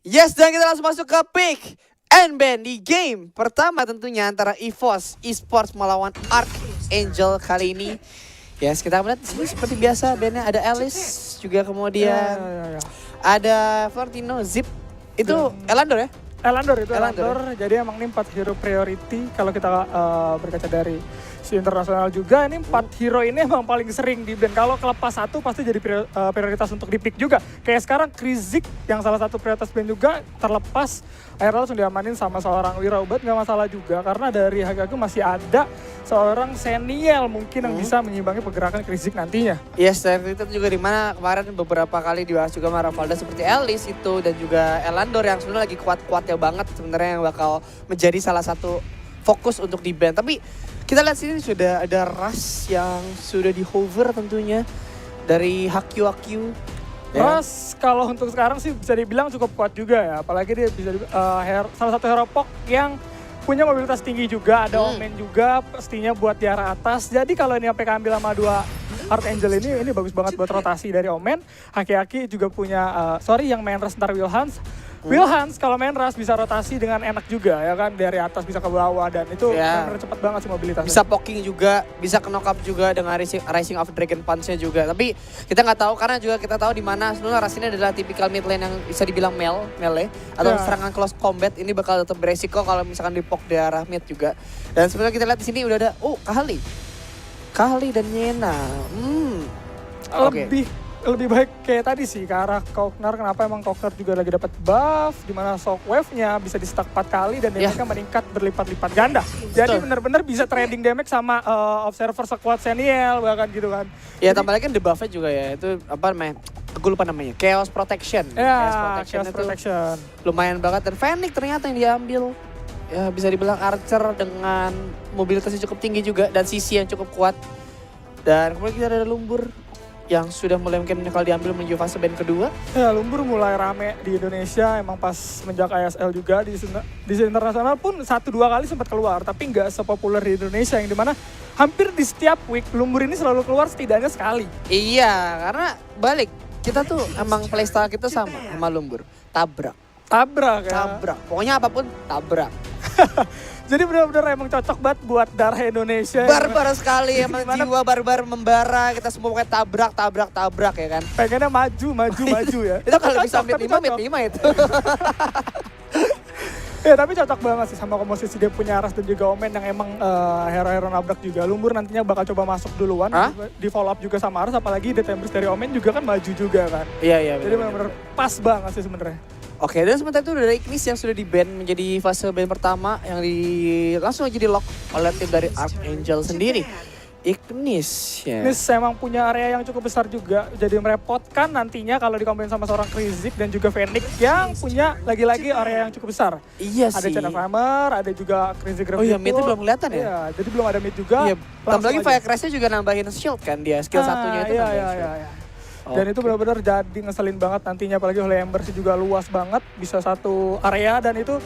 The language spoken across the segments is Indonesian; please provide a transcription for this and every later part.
Yes, dan kita langsung masuk ke pick and ban di game pertama tentunya antara EVOS Esports melawan Archangel kali ini. Yes, kita melihat di sini seperti biasa bandnya ada Alice juga kemudian ada Florentino, Zip. Itu Elandor ya? Elandor. Jadi emang ini 4 hero priority kalau kita berkaca dari si internasional juga. Ini 4 hero ini emang paling sering di ban. Kalau kelepas satu pasti jadi prioritas untuk di pick juga. Kayak sekarang Krizik yang salah satu prioritas ban juga terlepas. Akhirnya langsung diamanin sama seorang Wiraubat, nggak masalah juga. Karena dari Hagaku masih ada seorang Seniel mungkin yang bisa menyimbangi pergerakan Krizik nantinya. Yes, dan itu juga dimana kemarin beberapa kali dibahas juga sama Ravalda seperti Alice itu dan juga Elandor yang sebenarnya lagi kuat-kuatnya banget sebenarnya yang bakal menjadi salah satu fokus untuk di ban. Tapi kita lihat sini sudah ada Ras yang sudah di hover tentunya dari Hakyu. Ras kalau untuk sekarang sih bisa dibilang cukup kuat juga ya. Apalagi dia bisa salah satu hero pok yang punya mobilitas tinggi juga, ada Omen juga pastinya buat di arah atas. Jadi kalau ini sampai keambil sama 2 Archangel ini bagus banget buat rotasi dari Omen. Haki juga punya, yang main Ras ntar Wilhans. Wilhans kalau main Ras bisa rotasi dengan enak juga ya kan, dari atas bisa ke bawah dan itu benar cepat banget sih mobilitasnya. Bisa poking juga, bisa ke knock up juga dengan Rising of Dragon Punch-nya juga. Tapi kita nggak tahu karena juga kita tahu di mana sebenarnya Ras ini adalah tipikal mid lane yang bisa dibilang melee atau serangan close combat. Ini bakal tetap beresiko kalau misalkan dipok di arah mid juga. Dan sebenarnya kita lihat di sini udah ada Kali dan Yena. Lebih baik kayak tadi sih ke arah Kauknar. Kenapa emang Kauknar juga lagi dapat buff dimana shockwave-nya bisa di stack 4 kali dan damage-nya meningkat berlipat-lipat ganda. Jadi benar-benar bisa trading damage sama observer sekuat Seniel bahkan gitu kan. Ya tambah lagi kan debuff-nya juga ya. Itu apa namanya? Gue lupa namanya. Chaos Protection. Chaos Protection. Lumayan banget dan Fennec ternyata yang diambil. Ya bisa dibilang Archer dengan mobilitasnya cukup tinggi juga dan sisi yang cukup kuat. Dan kemudian kita ada Lumbur yang sudah mulai mungkin bakal diambil menuju fase ban kedua. Ya, Lumbur mulai rame di Indonesia, emang pas semenjak ISL juga di internasional pun 1-2 kali sempat keluar, tapi nggak sepopuler di Indonesia yang dimana hampir di setiap week Lumbur ini selalu keluar setidaknya sekali. Iya, karena balik kita tuh emang playstyle kita sama Lumbur, tabrak ya. Pokoknya apapun tabrak. Jadi benar-benar emang cocok banget buat darah Indonesia. Barbar sekali, emang jiwa barbar membara. Kita semua pakai tabrak ya kan. Pengennya maju ya. Itu kalau bisa mid 5 itu. Ya tapi cocok banget sih sama komposisi dia punya Ras dan juga Omen yang emang hero-hero nabrak juga. Lumbur nantinya bakal coba masuk duluan, di follow up juga sama Ras, apalagi Detembers dari Omen juga kan maju juga kan. Iya. Jadi benar-benar pas banget sih sebenarnya. Oke, dan sementara itu udah ada Ignis yang sudah di-ban menjadi fase ban pertama yang langsung aja di-lock oleh tim dari Archangel sendiri. Ignis ya. Ignis emang punya area yang cukup besar juga, jadi merepotkan nantinya kalau dikombin sama seorang Krizik dan juga Fennec yang punya lagi-lagi area yang cukup besar. Iya sih. Ada Channel Farmer, ada juga Krizik Gravity. Oh iya, mid itu belum kelihatan ya? Iya, jadi belum ada mid juga. Iya, tambah lagi Fire Crash-nya juga nambahin shield kan dia, skill satunya itu nambahin shield. Iya. Dan itu benar-benar jadi ngeselin banget nantinya, apalagi oleh Ember sih juga luas banget, bisa satu area dan itu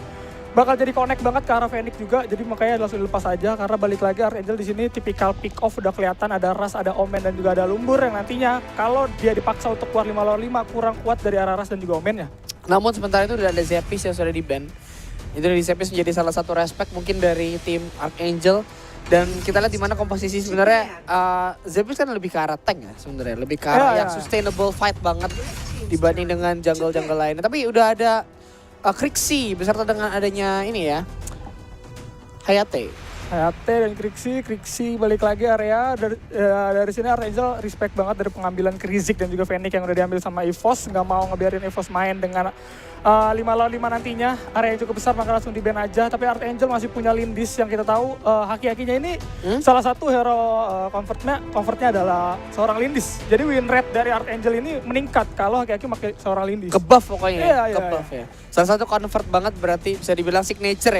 bakal jadi connect banget ke arah Fennec juga, jadi makanya langsung dilepas aja karena balik lagi Archangel di sini tipikal pick off udah kelihatan, ada Ras, ada Omen dan juga ada Lumbur yang nantinya kalau dia dipaksa untuk keluar 5 lawan 5 kurang kuat dari arah Ras dan juga Omennya. Namun sementara itu udah ada Zepis yang sudah di-ban. Itu dari Zepis menjadi salah satu respect mungkin dari tim Archangel. Dan kita lihat di mana komposisi sebenarnya Zepis kan lebih ke arah tank ya sebenarnya, lebih ke arah yang sustainable fight banget dibanding dengan jungle-jungle lainnya. Tapi udah ada Krixi beserta dengan adanya ini ya Hayate dan Krixi balik lagi area dari sini Archangel respect banget dari pengambilan Krizik dan juga Fennec yang udah diambil sama EVOS, nggak mau ngebiarin EVOS main dengan 5 lawan 5 nantinya, area yang cukup besar maka langsung di ban aja. Tapi Archangel masih punya Lindis yang kita tahu haki-hakinya ini salah satu hero comfortnya adalah seorang Lindis. Jadi win rate dari Archangel ini meningkat kalau haki-haki pakai seorang Lindis. Kebuff pokoknya, kebuff ya. Salah satu convert banget berarti bisa dibilang signature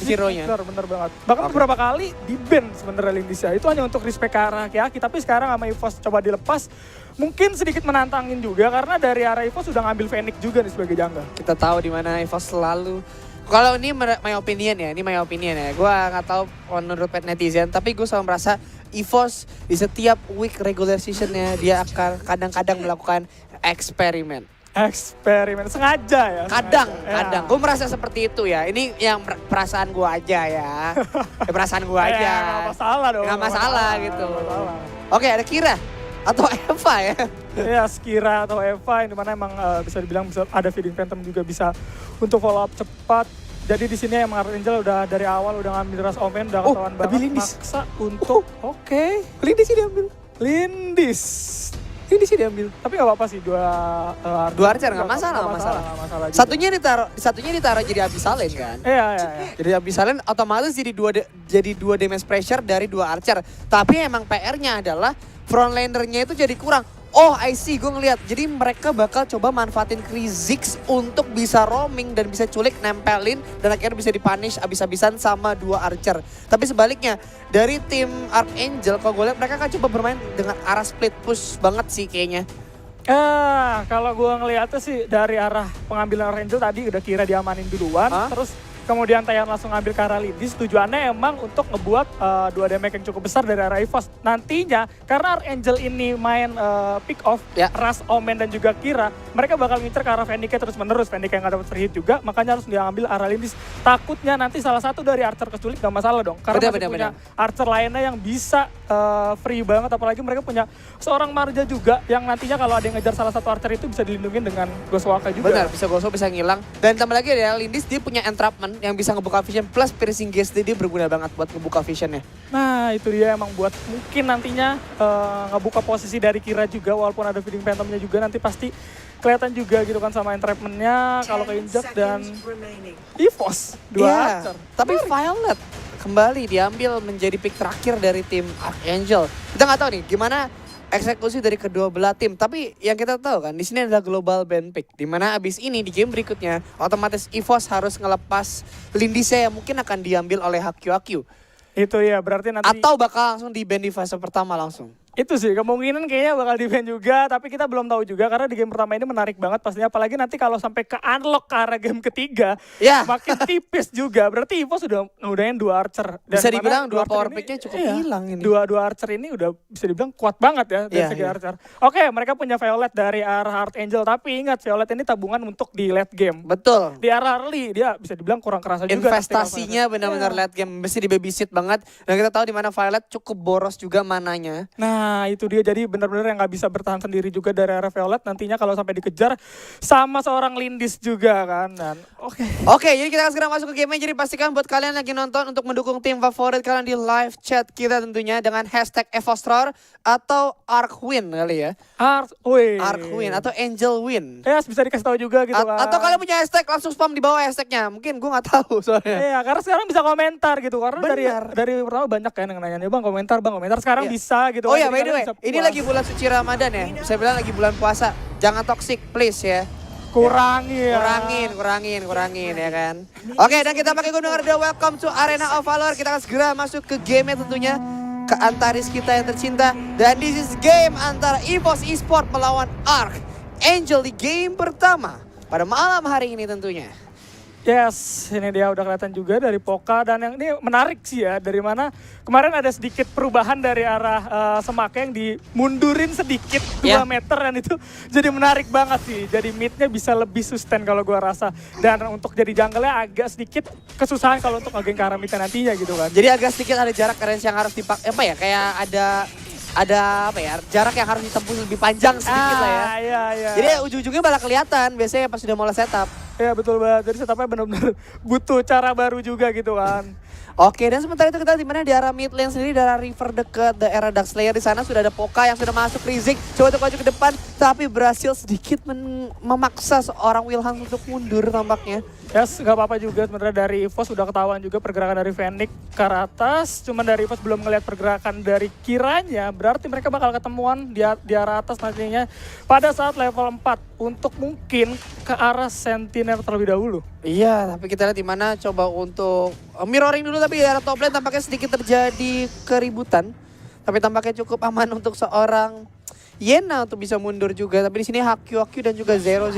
hero-nya. Bener banget. Bahkan beberapa kali di ban sebenarnya Lindis ya. Itu hanya untuk respect ke arah haki-haki, tapi sekarang sama EVOS coba dilepas. Mungkin sedikit menantangin juga karena dari arah EVOS sudah ngambil Fennec juga nih sebagai jungle. Kita tahu di mana EVOS selalu. Kalau ini my opinion ya. Gue nggak tahu menurut netizen, tapi gue selalu merasa EVOS di setiap week regular seasonnya dia akan kadang-kadang melakukan eksperimen. Eksperimen sengaja ya. Kadang, sengaja. kadang. Gue merasa seperti itu ya. Ini yang perasaan gue aja ya. Perasaan gue aja. Ya, gak masalah dong. Nggak masalah gitu. Nggak masalah. Oke, ada Kira atau Eva ya. Ya, Skira atau Eva yang dimana emang bisa dibilang bisa ada feeding phantom juga bisa untuk follow up cepat. Jadi di sini emang Archangel udah dari awal udah ngambil ras Omen, udah ketahuan banget Lindis. maksa untuk oke. Lindis sih diambil. Lindis. Lindis sih diambil. Tapi gak apa-apa sih dua Archer nggak masalah, nggak masalah juga. Satunya ditaruh jadi Abyssalen kan. Iya. Jadi Abyssalen otomatis jadi dua damage pressure dari 2 Archer. Tapi emang PR-nya adalah frontlanernya itu jadi kurang. Oh, I see, gue ngeliat. Jadi mereka bakal coba manfaatin Kha'Zix untuk bisa roaming dan bisa culik, nempelin, dan akhirnya bisa dipunish abis-abisan sama 2 Archer. Tapi sebaliknya, dari tim Archangel, kalau gue lihat mereka kan coba bermain dengan arah split push banget sih kayaknya. Kalau gue ngeliatnya sih dari arah pengambilan Archangel tadi udah kira diamanin duluan, terus kemudian Taeyeon langsung ngambil ke arah Lindis. Tujuannya emang untuk ngebuat 2 damage yang cukup besar dari arah EVOS. Nantinya karena Archangel ini main pick off, Ras, Omen dan juga Kira, mereka bakal ngincer ke arah Fennec terus menerus. Fennec yang gak dapat free hit juga, makanya harus diambil arah Lindis. Takutnya nanti salah satu dari Archer keculik gak masalah dong. Karena masih punya Archer lainnya yang bisa free banget. Apalagi mereka punya seorang Marja juga yang nantinya kalau ada yang ngejar salah satu Archer itu bisa dilindungi dengan Ghostwaka juga. Benar, bisa Ghostwaka, bisa ngilang. Dan tambah lagi ya, Lindis dia punya entrapment yang bisa ngebuka vision plus piercing gaze, dia berguna banget buat ngebuka visionnya. Nah itu dia emang buat mungkin nantinya ngebuka posisi dari Kira juga, walaupun ada feeding phantomnya juga nanti pasti kelihatan juga gitu kan sama entrapmentnya kalau keinjak dan EVOS 2 Archer. Tapi Violet kembali diambil menjadi pick terakhir dari tim Archangel. Kita nggak tahu nih gimana eksekusi dari kedua belah tim, tapi yang kita tahu kan di sini adalah global ban pick, di mana abis ini di game berikutnya otomatis EVOS harus ngelepas Lindisnya yang mungkin akan diambil oleh HQ. Itu ya berarti nanti atau bakal langsung di ban di fase pertama langsung. Itu sih kemungkinan kayaknya bakal di-ban juga, tapi kita belum tahu juga karena di game pertama ini menarik banget pastinya, apalagi nanti kalau sampai ke unlock ke arah game ketiga makin tipis juga. Berarti EVOS sudah ngudahin 2 Archer. Dan bisa dibilang 2 power ini, pick-nya cukup hilang ini. Dua Archer ini udah bisa dibilang kuat banget ya dari segi Archer. Oke, mereka punya Violet dari arah Archangel, tapi ingat Violet ini tabungan untuk di late game. Betul. Di arah early dia bisa dibilang kurang kerasa juga. Investasinya benar-benar late game, mesti di babysit banget. Dan kita tahu di mana Violet cukup boros juga mananya. Nah itu dia, jadi benar-benar yang nggak bisa bertahan sendiri juga dari arah Violet nantinya kalau sampai dikejar sama seorang Lindis juga kan. Dan Oke, jadi kita akan segera masuk ke game-nya. Jadi pastikan buat kalian lagi nonton untuk mendukung tim favorit kalian di live chat kita tentunya dengan hashtag EVOSTROR atau ArchWin kali ya. ArchWin atau Angel Win. Ya bisa dikasih tahu juga gitu kan. Atau kalian punya hashtag langsung spam di bawah hashtagnya. Mungkin gue nggak tahu soalnya. Iya, karena sekarang bisa komentar gitu. Karena dari pertama banyak kan yang nanya, bang komentar. Sekarang bisa gitu. Oh ya, by the way, ini lagi bulan suci Ramadan ya. Saya bilang lagi bulan puasa. Jangan toxic please ya. Kurangin ya kan. Oke, dan kita pakai Gunung Arda. Welcome to Arena of Valor. Kita akan segera masuk ke game tentunya. Ke Antares kita yang tercinta. Dan this is game antara EVOS Esport melawan Archangel di game pertama. Pada malam hari ini tentunya. Yes, ini dia udah kelihatan juga dari Poka, dan yang ini menarik sih ya, dari mana kemarin ada sedikit perubahan dari arah Semaka yang dimundurin sedikit 2 meter, dan itu jadi menarik banget sih. Jadi midnya bisa lebih sustain kalau gua rasa, dan untuk jadi jungle-nya agak sedikit kesusahan kalau untuk nge-gank ke arah midnya nantinya gitu kan. Jadi agak sedikit ada jarak range yang harus dipakai, apa ya, kayak ada apa ya, jarak yang harus ditempuh lebih panjang sedikit lah ya. Iya. Jadi ujung-ujungnya malah kelihatan biasanya pas sudah mulai setup. Iya betul banget, jadi setupnya benar-benar butuh cara baru juga gitu kan. Oke, dan sementara itu kita di mana di arah mid lane sendiri, dari river dekat daerah Dark Slayer di sana sudah ada Poka yang sudah masuk. Rizik coba untuk maju ke depan tapi berhasil sedikit memaksa seorang Wilhan untuk mundur tampaknya. Yes, gak apa-apa juga sebenarnya dari EVOS sudah ketahuan juga pergerakan dari Fennec ke arah atas. Cuman dari EVOS belum ngelihat pergerakan dari Kiranya, berarti mereka bakal ketemuan di arah atas nantinya pada saat level 4 untuk mungkin ke arah Sentinel terlebih dahulu. Iya, tapi kita lihat di mana coba untuk mirroring dulu, tapi di arah top lane tampaknya sedikit terjadi keributan. Tapi tampaknya cukup aman untuk seorang Yena untuk bisa mundur juga. Tapi di sini HQ dan juga 0-0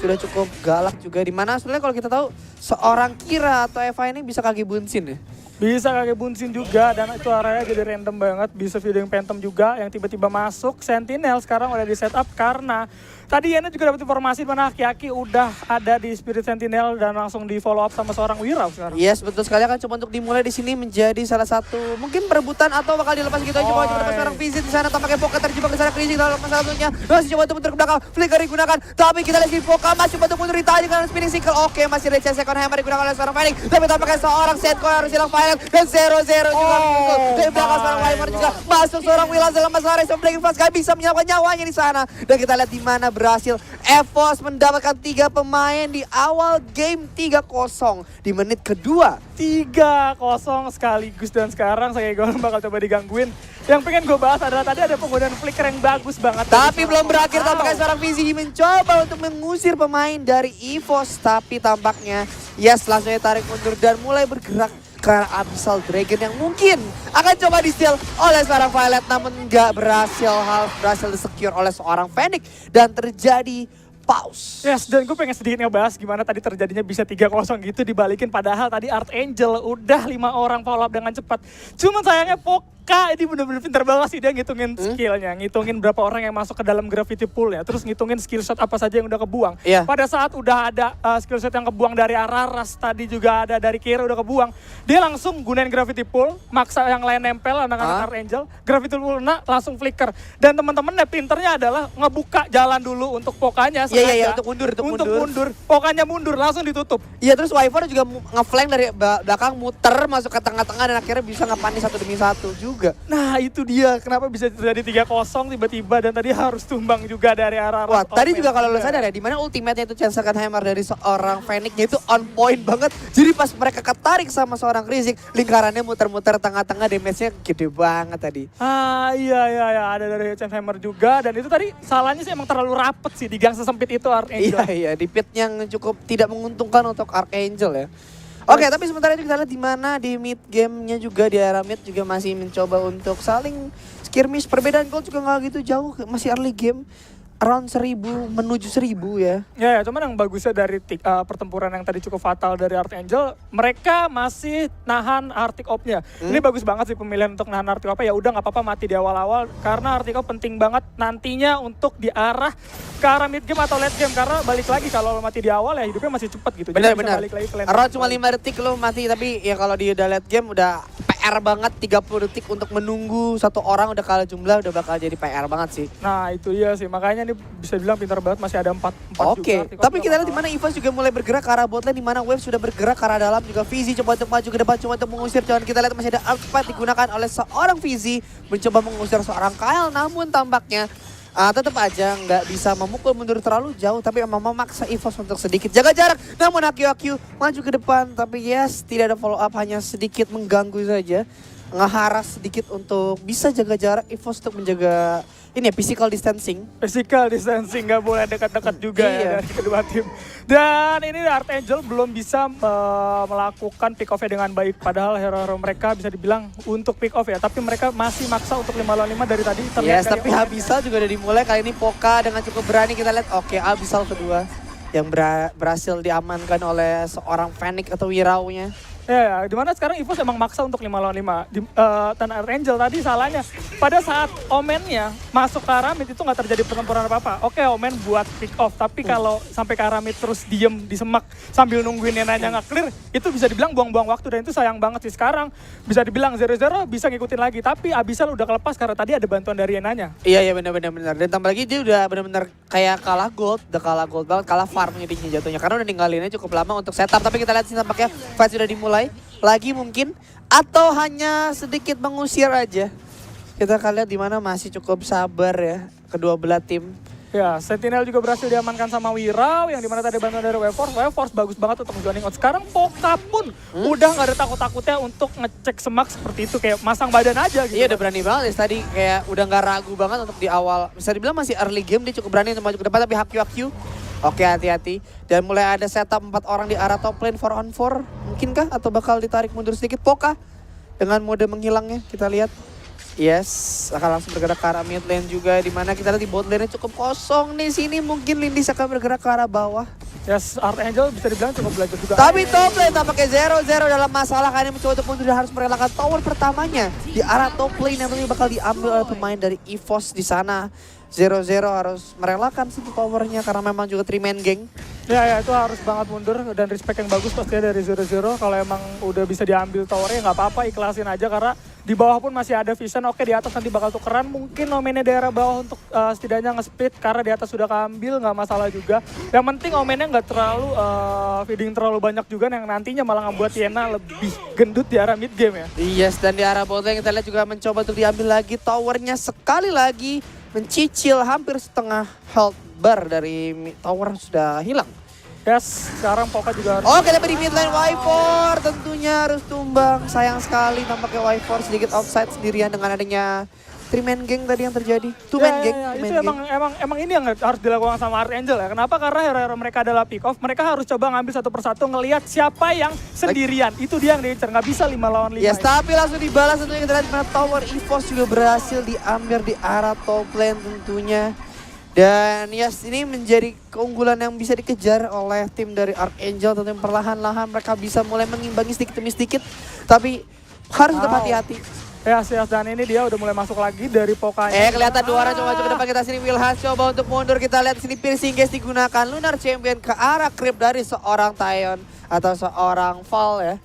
sudah cukup galak juga, dimana sebenarnya kalau kita tahu seorang Kira atau Eva ini bisa kaki bunsin ya. Bisa kaki bunsin juga, dan itu areanya jadi random banget. Bisa feeding phantom juga yang tiba-tiba masuk. Sentinel sekarang udah di setup karena Tadi Yana juga dapat informasi di mana Aki-Aki udah ada di Spirit Sentinel dan langsung di follow up sama seorang Wirau sekarang. Yes, betul sekali, akan coba untuk dimulai di sini menjadi salah satu mungkin perebutan atau bakal dilepas gitu aja. Coba dapat seorang visit di sana, tampaknya Poka terjebak di sana, Crazy dalam masalah satunya. Masih coba untuk mundur ke belakang, flicker digunakan, tapi kita lihat Poka masih coba untuk mundur ditahan dengan spinning cycle. Oke, masih ada chance second hammer digunakan oleh seorang Phoenix, tapi tampaknya seorang Setco harus hilang Violet dan 0-0 juga muncul. Dari belakang seorang Weimer juga masuk seorang Willas dalam masalah Race of Breaking Fast, gak bisa menyelamatkan nyawanya di sana. Dan kita lihat di mana berhasil EVOS mendapatkan 3 pemain di awal game 3-0 di menit kedua. 3-0 sekaligus dan sekarang saya bakal coba digangguin. Yang pengen gue bahas adalah tadi ada penggunaan flicker yang bagus banget. Tapi belum berakhir, tampaknya seorang Vizi mencoba untuk mengusir pemain dari EVOS. Tapi tampaknya yes, langsung tarik mundur dan mulai bergerak karena Abyssal Dragon yang mungkin akan coba di-steal oleh seorang Violet, namun nggak berhasil di-secure oleh seorang Fennec dan terjadi pause. Yes, dan gue pengen sedikit ngebahas gimana tadi terjadinya bisa 3-0 gitu dibalikin, padahal tadi Archangel udah 5 orang follow up dengan cepat. Cuman sayangnya Poka ini bener-bener pintar banget sih, dia ngitungin skillnya, ngitungin berapa orang yang masuk ke dalam gravity pool-nya, terus ngitungin skill shot apa saja yang udah kebuang. Iya. Pada saat udah ada skill shot yang kebuang dari Araras, tadi juga ada dari Kira udah kebuang, dia langsung gunain gravity pool, maksa yang lain nempel anak-anak Archangel, gravity pool langsung flicker. Dan teman-temannya pinternya adalah ngebuka jalan dulu untuk Pokanya. Iya, untuk mundur. Pokanya mundur, langsung ditutup. Iya, terus Wyvern juga ngeflank dari belakang, muter masuk ke tengah-tengah dan akhirnya bisa ngepanis 1 demi 1 juga. Nah itu dia, kenapa bisa terjadi 3-0 tiba-tiba dan tadi harus tumbang juga dari arah. Wah, tadi juga kalau lo sadar ya, dimana ultimate-nya itu Chance Second Hammer dari seorang Fennec-nya itu on point banget. Jadi pas mereka ketarik sama seorang Rizik, lingkarannya muter-muter tengah-tengah, damage-nya gede banget tadi. Iya, ada dari Chance Hammer juga, dan itu tadi salahnya sih emang terlalu rapet sih di gang sesempit itu Archangel. Iya, di pit yang cukup tidak menguntungkan untuk Archangel ya. Oke, tapi sementara itu kita lihat di mana di mid game-nya juga, di area mid juga masih mencoba untuk saling skirmish. Perbedaan gold juga nggak gitu jauh, masih early game. Around 1000 menuju 1000 ya. Ya, cuman yang bagusnya dari pertempuran yang tadi cukup fatal dari Archangel, mereka masih nahan Arctic Op-nya. Ini bagus banget sih pemilihan untuk nahan Arctic Op-nya. Ya udah nggak apa-apa mati di awal-awal, karena Arctic Op penting banget nantinya untuk diarah ke arah mid game atau late game. Karena balik lagi kalau lo mati di awal ya hidupnya masih cepat gitu. Benar-benar. Around cuma 5 detik lo mati, tapi ya kalau di udah late game udah PR banget 30 detik untuk menunggu satu orang udah kalah jumlah, udah bakal jadi PR banget sih. Nah itu dia sih, makanya ini bisa bilang pintar banget, masih ada 4 Oke, juga. tapi kita lihat di mana EVOS juga mulai bergerak ke arah botlane, di mana Wave sudah bergerak ke arah dalam juga. Vizi coba untuk maju ke depan, coba untuk mengusir. Jangan kita lihat masih ada Arcpad digunakan oleh seorang Vizi mencoba mengusir seorang Kyle, namun tampaknya tetap aja nggak bisa memukul mundur terlalu jauh, tapi memang memaksa EVOS untuk sedikit jaga jarak. Namun Akyu maju ke depan, tapi yes, tidak ada follow up, hanya sedikit mengganggu saja, ngeharas sedikit untuk bisa jaga jarak EVOS untuk menjaga ini ya, physical distancing. Physical distancing, nggak boleh dekat-dekat juga ya dari kedua tim. Dan ini Archangel belum bisa melakukan pick off-nya dengan baik. Padahal hero-hero mereka bisa dibilang untuk pick off ya. Tapi mereka masih maksa untuk 5 lawan 5 dari tadi. Yes, tapi Abyssal juga udah dimulai. Kali ini Poka dengan cukup berani kita lihat. Oke, Abyssal kedua yang berhasil diamankan oleh seorang Fennec atau Wirau-nya. Ya, dimana sekarang EVOS emang maksa untuk 5 lawan 5. Dan Archangel tadi salahnya, pada saat Omen-nya masuk ke arah mid itu nggak terjadi pertempuran apa-apa. Oke, Omen buat pick off, tapi kalau sampai ke arah mid terus diem di semak sambil nungguin Nenanya nggak clear, itu bisa dibilang buang-buang waktu, dan itu sayang banget sih. Sekarang bisa dibilang 0-0 bisa ngikutin lagi, tapi Abyssal udah kelepas karena tadi ada bantuan dari Nenanya. Iya, benar. Dan tambah lagi dia udah benar-benar kayak kalah gold banget, kalah farm jadinya jatuhnya, karena udah ninggalinnya cukup lama untuk setup. Tapi kita lihat sih tampaknya fight sudah dimulai lagi mungkin, atau hanya sedikit mengusir aja. Kita akan lihat di mana masih cukup sabar ya kedua belah tim. Ya, Sentinel juga berhasil diamankan sama Wirau, yang dimana tadi bantuan dari Waveforce bagus banget untuk joining out. Sekarang Poka pun udah gak ada takut-takutnya untuk ngecek semak seperti itu, kayak masang badan aja gitu. Iya, udah berani banget ya tadi, kayak udah gak ragu banget untuk di awal. Bisa dibilang masih early game, dia cukup berani untuk maju ke depan, tapi Hakyu. Oke, hati-hati. Dan mulai ada setup 4 orang di arah top lane 4-on-4. Mungkinkah? Atau bakal ditarik mundur sedikit Poka dengan mode menghilangnya, kita lihat. Yes, akan langsung bergerak ke arah mid lane juga, dimana kita lihat di bot lane cukup kosong nih. Sini mungkin Lindis akan bergerak ke arah bawah. Yes, Archangel bisa dibilang cukup belajar juga. Tapi top lane tampaknya 0-0 dalam masalah, karena mencoba untuk mundur dan harus merelakan tower pertamanya di arah top lane yang tentunya bakal diambil oleh pemain dari EVOS di sana. 0-0 harus merelakan satu towernya karena memang juga 3-man gang. Ya itu harus banget mundur dan respect yang bagus pastinya dari 0-0. Kalau emang udah bisa diambil towernya nggak apa-apa, ikhlasin aja karena di bawah pun masih ada vision. Oke, di atas nanti bakal tukeran, mungkin omennya daerah bawah untuk setidaknya nge-split karena di atas sudah keambil, nggak masalah juga. Yang penting omennya nggak terlalu feeding terlalu banyak juga yang nantinya malah ngebuat Yena lebih gendut di arah mid game ya. Yes, dan di arah botlane kita lihat juga mencoba untuk diambil lagi towernya sekali lagi, mencicil hampir setengah health bar dari tower sudah hilang. Yes, sekarang Poka juga harus... Oke, tapi di mid lane Y4 tentunya harus tumbang. Sayang sekali tampaknya Y4 sedikit outside sendirian dengan adanya 3-man gang tadi yang terjadi. 2-man gang. Itu emang ini yang harus dilakukan sama Archangel ya. Kenapa? Karena hero-hero mereka adalah pick off. Mereka harus coba ngambil satu persatu ngelihat siapa yang sendirian. Itu dia yang diincar. Nggak bisa 5 lawan 5. Yes, tapi langsung dibalas tentunya kita lihat dimana tower EVOS juga berhasil diambil di arah top lane tentunya. Dan yes, ini menjadi keunggulan yang bisa dikejar oleh tim dari Archangel. Tentunya perlahan-lahan mereka bisa mulai mengimbangi sedikit demi sedikit. Tapi harus tetap hati-hati. Yes, dan ini dia udah mulai masuk lagi dari Pokanya. Kelihatan dua orang coba ke depan kita sini. Wilhans coba untuk mundur. Kita lihat sini piercing gas digunakan. Lunar Champion ke arah creep dari seorang Tyon atau seorang Fall ya.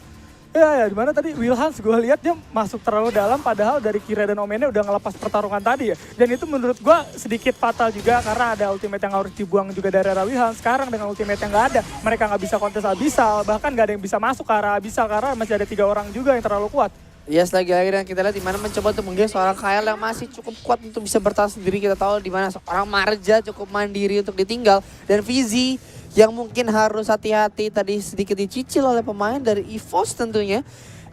Ya, dimana tadi Wilhans gue lihat dia masuk terlalu dalam padahal dari Kira dan Omennya udah ngelepas pertarungan tadi ya. Dan itu menurut gue sedikit fatal juga karena ada ultimate yang harus dibuang juga dari arah Wilhans. Sekarang dengan ultimate yang nggak ada, mereka nggak bisa kontes Abyssal, bahkan nggak ada yang bisa masuk ke arah Abyssal karena masih ada 3 orang juga yang terlalu kuat. Yes, lagi-lagi dan kita lihat dimana mencoba untuk menggait seorang Kael yang masih cukup kuat untuk bisa bertahan sendiri. Kita tahu dimana seorang Marja cukup mandiri untuk ditinggal. Dan Fizi yang mungkin harus hati-hati tadi sedikit dicicil oleh pemain dari EVOS tentunya.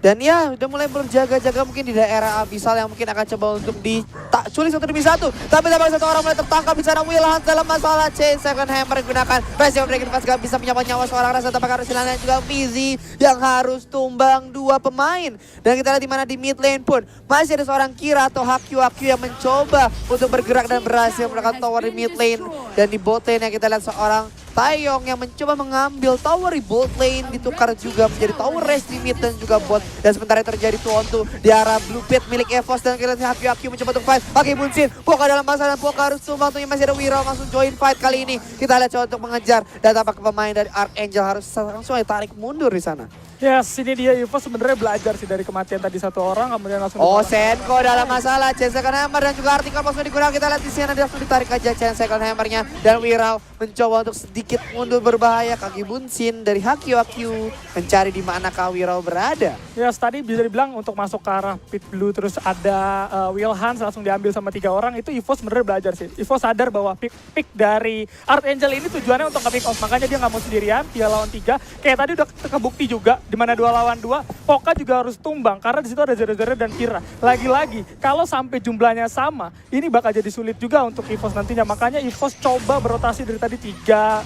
Dan ya udah mulai berjaga-jaga mungkin di daerah Abyssal yang mungkin akan coba untuk diculik 1 demi 1. Tapi tampaknya satu orang mulai tertangkap di sana. Wilhans dalam masalah chain second hammer digunakan. Resident Dragon Pass gak bisa menyapa nyawa seorang rasa. Tampaknya harus hilangnya juga Fizi yang harus tumbang 2 pemain. Dan kita lihat dimana di mid lane pun masih ada seorang Kira atau Hakyu yang mencoba untuk bergerak dan berhasil menekan tower di mid lane. Dan di bot lane yang kita lihat seorang Taeyong yang mencoba mengambil tower di bot lane ditukar juga menjadi tower race di mid dan juga bot. Dan sementara terjadi 2-on-2 di arah blue pit milik EVOS dan kita lihat Hakyu mencoba untuk fight. Oke, Bunsin, Poka dalam masalah dan Poka harus tumbang. Tentunya masih ada Wiro langsung join fight kali ini. Kita lihat coba untuk mengejar dan tampak pemain dari Archangel harus langsung tarik mundur di sana. Yes, ini dia EVOS sebenarnya belajar sih dari kematian tadi satu orang kemudian langsung Senko dalam masalah chain second hammer dan juga artikel langsung digunakan. Kita lihat di sini langsung ditarik aja chain second hammernya dan Wiro mencoba untuk sedikit mundur berbahaya. Kaki Bunsin dari Hakyu mencari di mana Wiro berada. Yes, tadi bisa dibilang untuk masuk ke arah pit blue terus ada Wilhans langsung diambil sama 3 orang. Itu EVOS sebenarnya belajar sih. EVOS sadar bahwa pick dari Archangel ini tujuannya untuk nge-pick off. Makanya dia nggak mau sendirian, 3 lawan 3. Kayak tadi udah kebukti juga di mana 2 lawan 2, Poka juga harus tumbang karena di situ ada 0-0 dan Kira. Lagi-lagi kalau sampai jumlahnya sama, ini bakal jadi sulit juga untuk EVOS nantinya. Makanya EVOS coba berotasi dari tadi 3,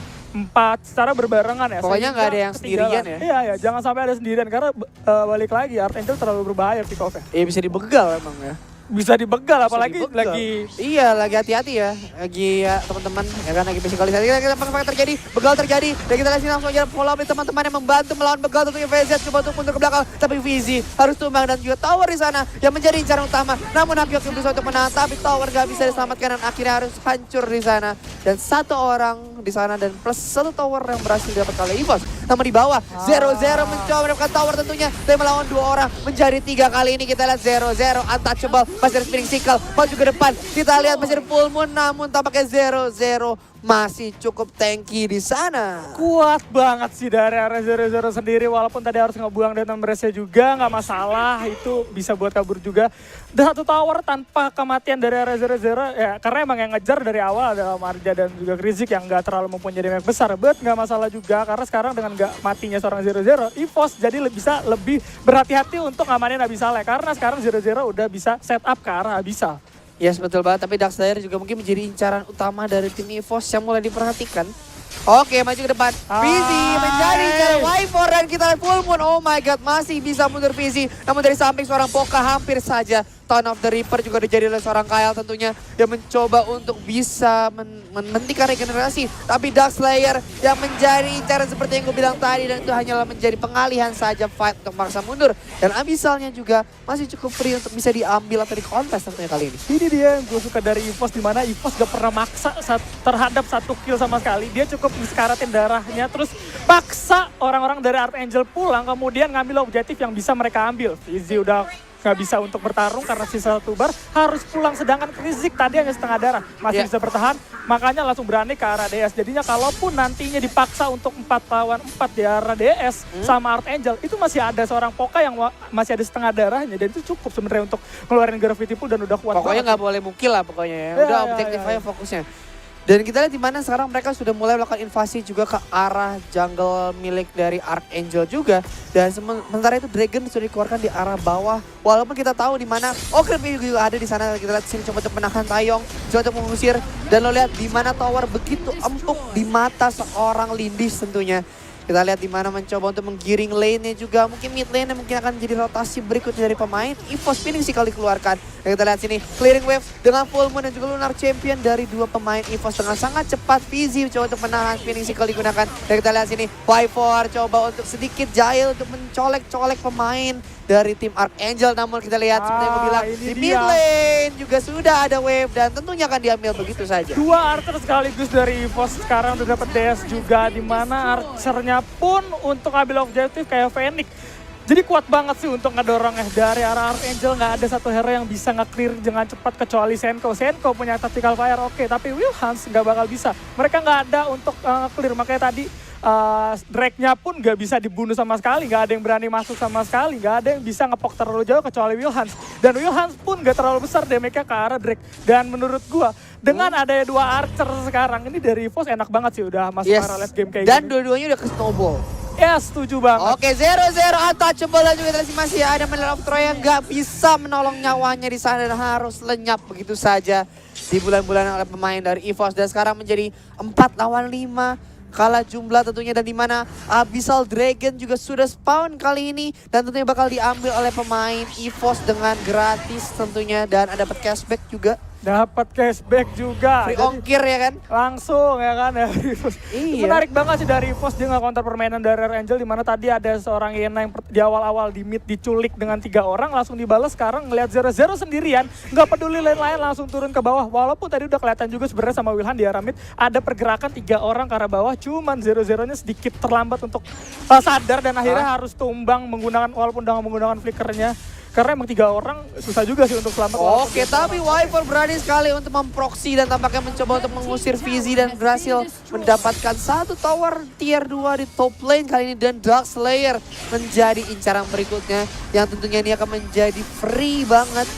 4 secara berbarengan ya. Pokoknya nggak ada yang sendirian ya. Iya, jangan sampai ada sendirian karena balik lagi Archangel terlalu berbahaya pick off-nya. Iya, bisa dibegal emang ya. Bisa dibegal apalagi lagi lagi hati-hati ya. Lagi ya teman-teman ya kan lagi psikologisasi. Kita terjadi, begal terjadi. Dan kita lihat sini langsung aja follow up teman-teman yang membantu melawan begal tentunya VZ coba untuk mundur ke belakang. Tapi Fizi harus tumbang dan juga tower di sana yang menjadi incaran utama. Namun Hakyu berusaha untuk menang tapi tower gak bisa diselamatkan dan akhirnya harus hancur di sana. Dan 1 orang di sana dan plus 1 tower yang berhasil didapat oleh EVOS. Namun di bawah 0-0 mencoba mendapatkan tower tentunya. Dan melawan 2 orang menjadi 3 kali ini kita lihat 0-0 untouchable. Masih ada spinning cycle, maju ke depan. Kita lihat masih ada full moon, namun tampaknya 0-0 masih cukup tanky di sana. Kuat banget sih dari area 0-0 sendiri, walaupun tadi harus ngebuang Deton Brace juga, nggak masalah, itu bisa buat kabur juga. Dan 1 tower tanpa kematian dari area 0-0, ya karena emang yang ngejar dari awal adalah Marja dan juga Krizik yang nggak terlalu mempunyai damage besar. But nggak masalah juga, karena sekarang dengan nggak matinya seorang 0-0, EVOS jadi bisa lebih berhati-hati untuk ngamanin Abyssal ya, karena sekarang 0-0 udah bisa set up ke arah Abyssal. Yes, betul banget. Tapi Darkslayer juga mungkin menjadi incaran utama dari tim EVOS yang mulai diperhatikan. Oke, maju ke depan. Fizi menjadi incaran Y4 dan kita lihat full moon. Oh my god, masih bisa mundur Fizi. Namun dari samping seorang Poka hampir saja Ton of the Reaper juga dijadi oleh seorang Kyle tentunya. Yang mencoba untuk bisa menghentikan regenerasi. Tapi Dark Slayer yang menjadi incaran seperti yang gue bilang tadi. Dan itu hanyalah menjadi pengalihan saja fight untuk maksa mundur. Dan Abyssalnya juga masih cukup free untuk bisa diambil atau dikontes tentunya kali ini. Ini dia yang gue suka dari EVOS, dimana EVOS gak pernah maksa terhadap 1 kill sama sekali. Dia cukup disekaratin darahnya, terus paksa orang-orang dari Archangel pulang, kemudian ngambil objektif yang bisa mereka ambil. Fizi udah gak bisa untuk bertarung karena sisa 1 bar, harus pulang. Sedangkan Krizik tadi hanya setengah darah, masih bisa bertahan, makanya langsung berani ke arah DS. Jadinya kalaupun nantinya dipaksa untuk 4 lawan 4 di arah DS sama Archangel, itu masih ada seorang Poka yang masih ada setengah darahnya, dan itu cukup sebenarnya untuk ngeluarin Gravity Pool dan udah kuat. Pokoknya nggak boleh mukil lah pokoknya ya. Udah objektif aja fokusnya. Dan kita lihat di mana sekarang mereka sudah mulai melakukan invasi juga ke arah jungle milik dari Archangel juga. Dan sementara itu Dragon sudah dikeluarkan di arah bawah. Walaupun kita tahu di mana Creepy juga ada di sana. Kita lihat sini coba untuk menahan Taeyong, coba untuk mengusir. Dan lo lihat di mana tower begitu empuk di mata seorang Lindis tentunya. Kita lihat di mana mencoba untuk menggiring lane-nya juga. Mungkin mid lane-nya mungkin akan jadi rotasi berikutnya dari pemain. EVOS Phoenix sih kali dikeluarkan. Dan kita lihat sini clearing wave dengan Full Moon dan juga Lunar Champion dari 2 pemain EVOS dengan sangat cepat. Fizi coba untuk menahan, Phoenix kali digunakan. Dan kita lihat sini Y4 coba untuk sedikit jahil untuk mencolek-colek pemain dari tim Archangel. Namun kita lihat seperti yang gue bilang di mid lane juga sudah ada wave dan tentunya akan diambil begitu saja. 2 Archer sekaligus dari EVOS sekarang udah dapat DS juga, di mana Archernya pun untuk ambil objektif kayak Phoenix. Jadi kuat banget sih untuk ngedorong dari arah Archangel. Nggak ada satu hero yang bisa nge-clear dengan cepat kecuali Senko. Senko punya tactical fire oke, tapi Wilhans nggak bakal bisa. Mereka nggak ada untuk nge-clear, makanya tadi Drake-nya pun nggak bisa dibunuh sama sekali. Nggak ada yang berani masuk sama sekali. Nggak ada yang bisa ngepok terlalu jauh kecuali Wilhans. Dan Wilhans pun nggak terlalu besar damage-nya ke arah Drake. Dan menurut gua dengan adanya 2 Archer sekarang ini dari EVOS enak banget sih udah masuk arah late game kayak dan gini. dua-duanya udah ke snowball. Ya setuju banget. Oke 0-0 untouchable dan juga masih ada Mantle of Troy yang nggak bisa menolong nyawanya di sana dan harus lenyap begitu saja di bulan-bulan oleh pemain dari EVOS. Dan sekarang menjadi 4 lawan 5. Kalah jumlah tentunya, dan di mana Abyssal Dragon juga sudah spawn kali ini dan tentunya bakal diambil oleh pemain EVOS dengan gratis tentunya, dan ada dapat cashback juga. Dapat cashback juga. Free ongkir ya kan? Langsung ya kan ya. Iya. Menarik banget sih dari EVOS, dia nge-counter permainan dari Archangel, dimana tadi ada seorang Yena yang di awal-awal di mid diculik dengan 3 orang, langsung dibalas. Sekarang ngelihat 0-0 sendirian, nggak peduli lain-lain, langsung turun ke bawah. Walaupun tadi udah kelihatan juga sebenarnya sama Wilhan di arah mid ada pergerakan 3 orang ke arah bawah, cuman 0-0-nya sedikit terlambat untuk sadar dan akhirnya harus tumbang menggunakan, walaupun udah menggunakan flickernya. Karena emang 3 orang susah juga sih untuk selamat. Oke, tapi Y4 berani sekali untuk memproxy dan tampaknya mencoba untuk mengusir Fizi dan berhasil mendapatkan 1 tower tier 2 di top lane kali ini. Dan Dark Slayer menjadi incaran berikutnya yang tentunya ini akan menjadi free banget.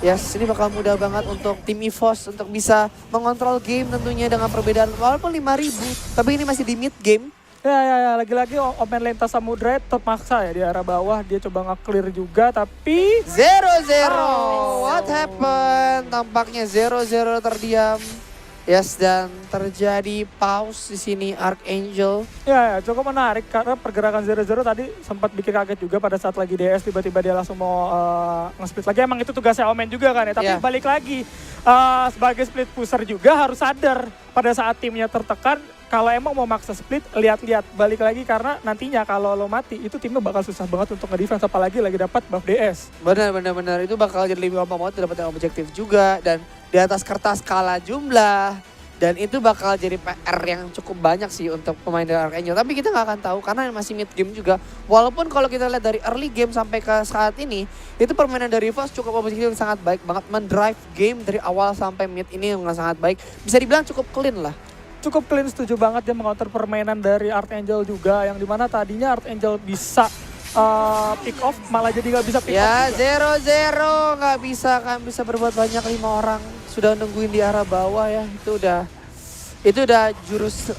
Yes, ini bakal mudah banget untuk tim EVOS untuk bisa mengontrol game tentunya dengan perbedaan walaupun 5.000. Tapi ini masih di mid game. Ya, lagi-lagi Omen Lintas Samudra terpaksa ya di arah bawah, dia coba nge-clear juga tapi 0-0. What happened? Tampaknya 0-0 terdiam. Yes, dan terjadi pause di sini Archangel. Ya, cukup menarik karena pergerakan 0-0 tadi sempat bikin kaget juga pada saat lagi DS, tiba-tiba dia langsung mau nge-split lagi. Emang itu tugasnya Omen juga kan ya, tapi balik lagi sebagai split pusher juga harus sadar pada saat timnya tertekan. Kalau emang mau maksa split, lihat-lihat balik lagi, karena nantinya kalau lo mati itu timnya bakal susah banget untuk nge-defense, apalagi lagi dapat buff DS. Benar, itu bakal jadi lebih gampang banget dapetin objektif juga, dan di atas kertas kalah jumlah, dan itu bakal jadi PR yang cukup banyak sih untuk pemain dari Archangel. Tapi kita nggak akan tahu karena masih mid game juga. Walaupun kalau kita lihat dari early game sampai ke saat ini, itu permainan dari EVOS cukup objektif sangat baik banget, mendrive game dari awal sampai mid ini dengan sangat baik. Bisa dibilang cukup clean lah. Cukup clean, setuju banget, dia mengonter permainan dari Archangel juga, yang dimana tadinya Archangel bisa pick off, malah jadi nggak bisa pick off. Ya 0-0 nggak bisa kan, bisa berbuat banyak 5 orang sudah nungguin di arah bawah ya, itu udah Itu udah jurus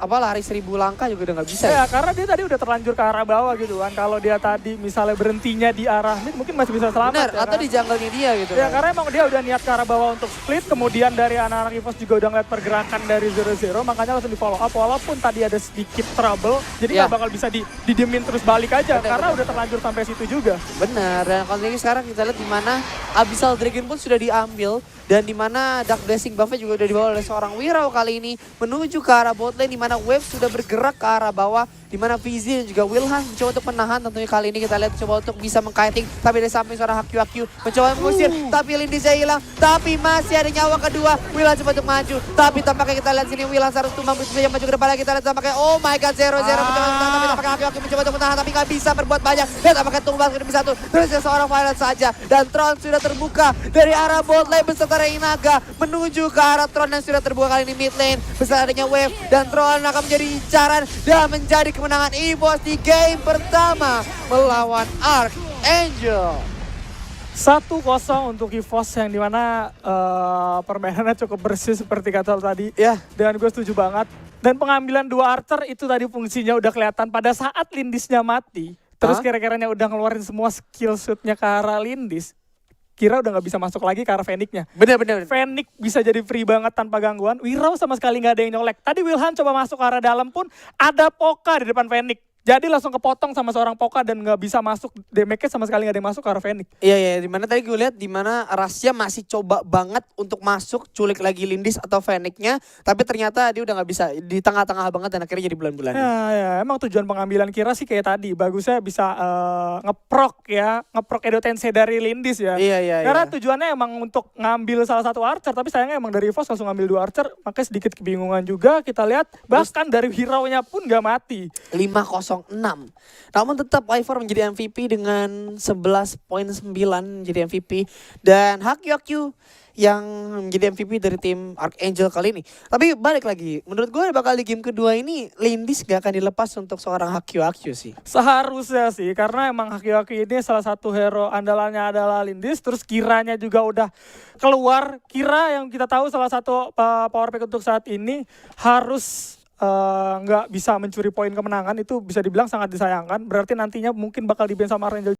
lari 1000 langkah juga udah nggak bisa ya. Ya, karena dia tadi udah terlanjur ke arah bawah gitu kan. Kalau dia tadi misalnya berhentinya di arah mid mungkin masih bisa selamat. Bener, Ya, atau kan? di jungle-nya dia gitu Ya kan. karena emang dia udah niat ke arah bawah untuk split, kemudian dari anak-anak EVOS juga udah ngeliat pergerakan dari 0-0, makanya langsung di follow up walaupun tadi ada sedikit trouble, jadi nggak bakal bisa didiemin terus balik aja karena udah terlanjur sampai situ juga. Bener, dan kalau ini sekarang kita lihat di mana Abyssal Dragon pun sudah diambil dan di mana Dark Blessing buff-nya juga udah dibawa oleh seorang Wirau kali ini menuju ke arah bot lane di mana Wave sudah bergerak ke arah bawah di mana Fizi dan juga Wilhan mencoba untuk menahan. Tentunya kali ini kita lihat coba untuk bisa mengkiting, tapi dari samping seorang Haku mencoba mengusir, tapi Lindisnya hilang, tapi masih ada nyawa kedua. Wilhan coba untuk maju, tapi tampaknya kita lihat sini Wilhan harus tumbang begitu saja maju ke depan lagi. Kita lihat tampaknya oh my god 0-0 mencoba untuk menahan, tapi tampaknya Haku mencoba untuk menahan tapi nggak bisa berbuat banyak. Dan tampaknya tumbang demi satu, terus seorang Violet saja dan Tron sudah terbuka dari arah bot lane beserta Reinaga menuju ke arah Tron yang sudah terbuka kali ini mid lane beserta adanya Wave, dan Tron akan menjadi incaran dan menjadi kemenangan EVOS di game pertama melawan Archangel. 1-0 untuk EVOS yang dimana permainannya cukup bersih seperti kata lo tadi. Ya. Dan gue setuju banget. Dan pengambilan 2 Archer itu tadi fungsinya udah kelihatan pada saat Lindisnya mati. Terus kira-kiranya udah ngeluarin semua skill shootnya ke arah Lindis. Kira udah gak bisa masuk lagi ke arah Fenix-nya. Bener. Fenix bisa jadi free banget tanpa gangguan. Wirau sama sekali gak ada yang nyolek. Tadi Wilhan coba masuk ke arah dalam pun ada Poka di depan Fenix. Jadi langsung kepotong sama seorang Poka dan gak bisa masuk. Damage-nya sama sekali gak ada yang masuk ke arah Fenix. Iya, dimana tadi gue lihat dimana Rasya masih coba banget untuk masuk, culik lagi Lindis atau Fenix-nya, tapi ternyata dia udah nggak bisa di tengah-tengah banget dan akhirnya jadi bulan-bulan. Ya, emang tujuan pengambilan Kira sih kayak tadi, bagusnya bisa ngeprok Edo Tensei dari Lindis ya. Iya. Karena tujuannya emang untuk ngambil salah satu Archer, tapi sayangnya emang dari EVOS langsung ngambil 2 Archer, makanya sedikit kebingungan juga kita lihat. Bahkan dari hero-nya pun gak mati. 5-0-6. Namun tetap Ivor menjadi MVP dengan 11.9 menjadi MVP. Dan Haku yang menjadi MVP dari tim Archangel kali ini. Tapi balik lagi, menurut gue bakal di game kedua ini Lindis gak akan dilepas untuk seorang Haku sih. Seharusnya sih, karena emang Haku ini salah satu hero andalannya adalah Lindis. Terus Kiranya juga udah keluar. Kira yang kita tahu salah satu power pick untuk saat ini harus nggak bisa mencuri poin kemenangan, itu bisa dibilang sangat disayangkan. Berarti nantinya mungkin bakal di-ban sama Archangel